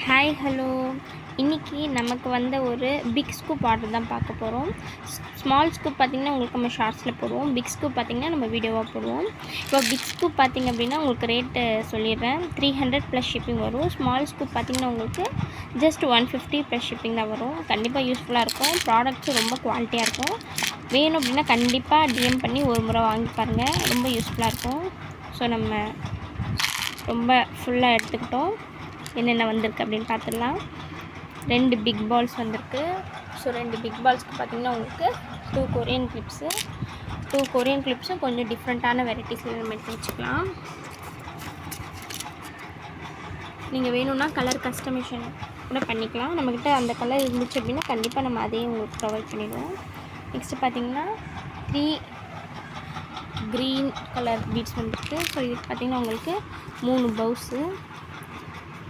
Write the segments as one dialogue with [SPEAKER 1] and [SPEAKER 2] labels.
[SPEAKER 1] Hi hello. இன்றைக்கி நமக்கு வந்த ஒரு பிக் ஸ்கூப் ஆர்டர் தான் பார்க்க போகிறோம். ஸ்மால் ஸ்கூப் பார்த்திங்கன்னா உங்களுக்கு நம்ம ஷார்ட்ஸில் போடுவோம். பிக் ஸ்கூப் பார்த்திங்கன்னா நம்ம வீடியோவாக போடுவோம். இப்போ பிக் ஸ்கூப் பார்த்திங்க அப்படின்னா உங்களுக்கு ரேட்டு சொல்லிடுறேன். 300 ப்ளஸ் ஷிப்பிங் வரும். ஸ்மால் ஸ்கூப் பார்த்திங்கன்னா உங்களுக்கு ஜஸ்ட் 150 ப்ளஸ் ஷிப்பிங் தான் வரும். கண்டிப்பாக யூஸ்ஃபுல்லாக இருக்கும். ப்ராடக்ட்ஸும் ரொம்ப குவாலிட்டியாக இருக்கும். வேணும் அப்படின்னா கண்டிப்பாக டிஎம் பண்ணி ஒரு முறை வாங்கி பாருங்கள். ரொம்ப யூஸ்ஃபுல்லாக இருக்கும். ஸோ நம்ம ரொம்ப ஃபுல்லாக எடுத்துக்கிட்டோம். என்னென்ன வந்திருக்கு அப்படின்னு பார்த்துடலாம். 2 பிக் பால்ஸ் வந்திருக்கு. ஸோ 2 பிக் பால்ஸ்க்கு பார்த்திங்கன்னா உங்களுக்கு 2 கொரியன் கிளிப்ஸு. 2 கொரியன் கிளிப்ஸும் கொஞ்சம் டிஃப்ரெண்ட்டான வெரைட்டிஸில் நம்ம எடுத்து வச்சுக்கலாம். நீங்கள் வேணும்னா கலர் கஸ்டமைசேஷன் கூட பண்ணிக்கலாம். நம்மக்கிட்ட அந்த கலர் இருந்துச்சு அப்படின்னா கண்டிப்பாக நம்ம அதையும் உங்களுக்கு ப்ரொவைட் பண்ணிடுவோம். நெக்ஸ்ட்டு பார்த்திங்கன்னா 3 க்ரீன் கலர் பீட்ஸ் வந்துருக்கு. ஸோ இது பார்த்திங்கன்னா உங்களுக்கு 3 பவுஸு.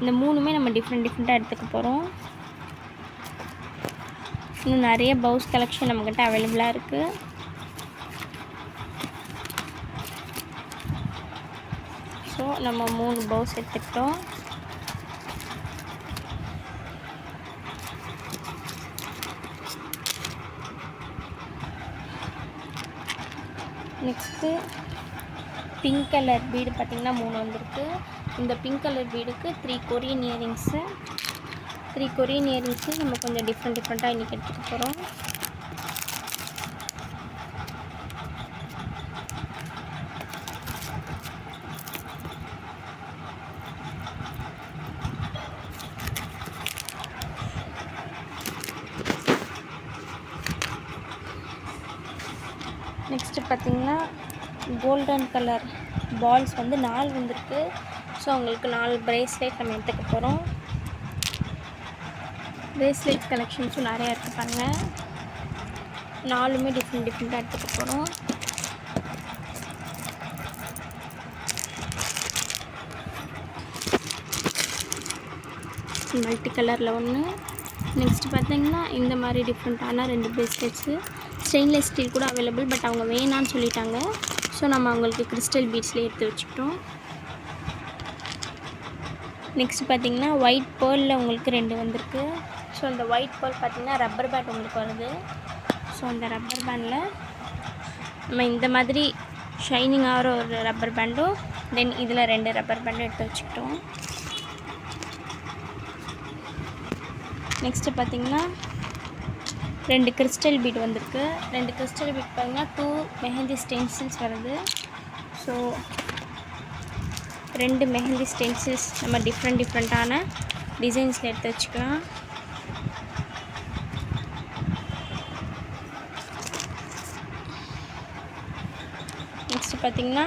[SPEAKER 1] இந்த 3மே நம்ம டிஃப்ரெண்ட்டாக எடுத்துக்க போகிறோம். இன்னும் நிறைய பவுஸ் கலெக்ஷன் நம்மக்கிட்ட அவைலபிளாக இருக்குது. ஸோ நம்ம 3 பவுஸ் எடுத்துக்கிட்டோம். நெக்ஸ்ட்டு பிங்க் கலர் பீடு பார்த்திங்கன்னா 3 வந்திருக்கு. இந்த பிங்க் கலர் பீடுக்கு 3 கொரியன் இயரிங்ஸு. 3 கொரியன் இயரிங்ஸு நம்ம கொஞ்சம் டிஃப்ரெண்ட்டாக இன்றைக்கி எடுத்துக்க போகிறோம். நெக்ஸ்ட்டு பார்த்திங்கன்னா கோல்டன் கலர் பால்ஸ் வந்து 4 வந்திருக்கு. ஸோ உங்களுக்கு 4 ப்ரேஸ்லெட் நம்ம எடுத்துக்க போகிறோம். ப்ரேஸ்லெட் கலெக்ஷன்ஸும் நிறையா இருக்குது பாருங்கள். 4மே டிஃப்ரெண்ட்டாக எடுத்துக்க போகிறோம். மல்டி கலரில் ஒன்று. நெக்ஸ்ட் பார்த்திங்கன்னா இந்த மாதிரி டிஃப்ரெண்ட்டான 2 ப்ரேஸ்லெட்ஸு. ஸ்டெயின்லெஸ் ஸ்டீல் கூட அவைலபிள், பட் அவங்க வேணான்னு சொல்லிட்டாங்க. ஸோ நம்ம அவங்களுக்கு கிறிஸ்டல் பீட்ஸ்லேயே எடுத்து வச்சுக்கிட்டோம். நெக்ஸ்ட் பார்த்திங்கன்னா ஒயிட் பேர்லில் உங்களுக்கு 2 வந்திருக்கு. ஸோ இந்த ஒயிட் பேர்ல் பார்த்திங்கன்னா ரப்பர் பேண்ட் உங்களுக்கு வருது. ஸோ அந்த ரப்பர் பேண்டில் நம்ம இந்த மாதிரி ஷைனிங் ஆகிற ஒரு ரப்பர் பேண்டும், தென் இதில் 2 ரப்பர் பேண்டும் எடுத்து வச்சுக்கிட்டோம். நெக்ஸ்ட்டு பார்த்திங்கன்னா 2 கிறிஸ்டல் பீட் வந்திருக்கு. 2 கிறிஸ்டல் பீட் பார்த்திங்கன்னா 2 மெஹந்தி ஸ்டென்சில்ஸ் வருது. ஸோ 2 மெஹந்தி ஸ்டென்சில்ஸ் நம்ம டிஃப்ரெண்ட்டான டிசைன்ஸில் எடுத்து வச்சுக்கலாம். நெக்ஸ்ட்டு பார்த்திங்கன்னா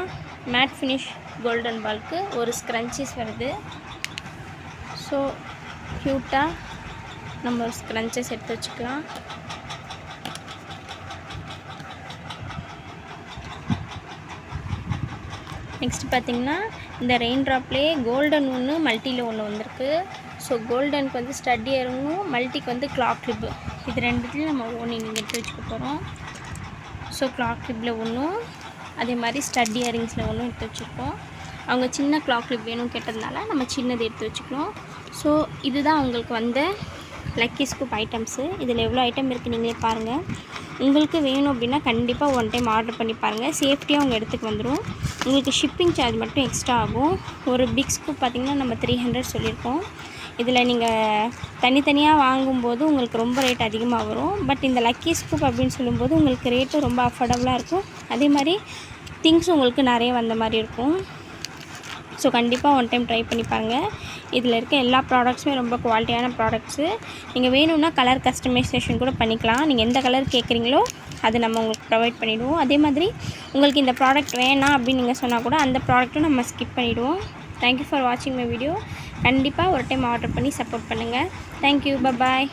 [SPEAKER 1] மேட் ஃபினிஷ் கோல்டன் பால்க்கு ஒரு ஸ்க்ரன்ச்சீஸ் வருது. ஸோ க்யூட்டாக நம்ம ஒரு ஸ்க்ரன்ச்சஸ் எடுத்து வச்சுக்கலாம். நெக்ஸ்ட் பார்த்திங்கன்னா இந்த ரெயின் ட்ராப்லேயே கோல்டன் ஒன்று மல்டியில் ஒன்று வந்திருக்கு. ஸோ கோல்டனுக்கு வந்து ஸ்டட் இயரிங்கும், மல்டிக்கு வந்து கிளாக் கிளிப்பு. இது 2த்துலையும் நம்ம ஒன்று நீங்கள் எடுத்து வச்சுக்க போகிறோம். ஸோ கிளாக் கிளிப்பில் ஒன்றும், அதே மாதிரி ஸ்டட் இயரிங்ஸில் ஒன்றும் எடுத்து வச்சுருக்கோம். அவங்க சின்ன கிளாக் கிளிப் வேணும் கேட்டதுனால நம்ம சின்னது எடுத்து வச்சுக்கணும். ஸோ இதுதான் உங்களுக்கு வந்து லக்கி ஸ்கூப் ஐட்டம்ஸு. இதில் எவ்வளோ ஐட்டம் இருக்குது நீங்களே பாருங்கள். உங்களுக்கு வேணும் அப்படின்னா கண்டிப்பாக ஒன் டைம் ஆர்டர் பண்ணி பாருங்கள். சேஃப்டியாக உங்கள் இடத்துக்கு வந்துடும். உங்களுக்கு ஷிப்பிங் சார்ஜ் மட்டும் எக்ஸ்ட்ரா ஆகும். ஒரு பிக் ஸ்கூப் பார்த்திங்கன்னா நம்ம 300 சொல்லியிருக்கோம். இதில் நீங்கள் தனித்தனியாக வாங்கும்போது உங்களுக்கு ரொம்ப ரேட் அதிகமாக வரும். பட் இந்த லக்கி ஸ்கூப் அப்படின்னு சொல்லும்போது உங்களுக்கு ரேட்டும் ரொம்ப அஃபோர்டபுளாக இருக்கும். அதே மாதிரி திங்ஸும் உங்களுக்கு நிறைய வந்த மாதிரி இருக்கும். ஸோ கண்டிப்பாக ஒன் டைம் ட்ரை பண்ணி பாருங்கள். இதில் இருக்க எல்லா ப்ராடக்ட்ஸுமே ரொம்ப குவாலிட்டியான ப்ராடக்ட்ஸு. நீங்கள் வேணும்னா கலர் கஸ்டமைசேஷன் கூட பண்ணிக்கலாம். நீங்கள் எந்த கலர் கேட்குறீங்களோ அது நம்ம உங்களுக்கு ப்ரொவைட் பண்ணிவிடுவோம். அதே மாதிரி உங்களுக்கு இந்த ப்ராடக்ட் வேணாம் அப்படின்னு நீங்கள் சொன்னால் கூட அந்த ப்ராடக்ட்டும் நம்ம ஸ்கிப் பண்ணிவிடுவோம். தேங்க்யூ ஃபார் வாட்சிங் மை வீடியோ. கண்டிப்பாக ஒரு டைம் ஆர்டர் பண்ணி சப்போர்ட் பண்ணுங்கள். தேங்க்யூ. பாய்.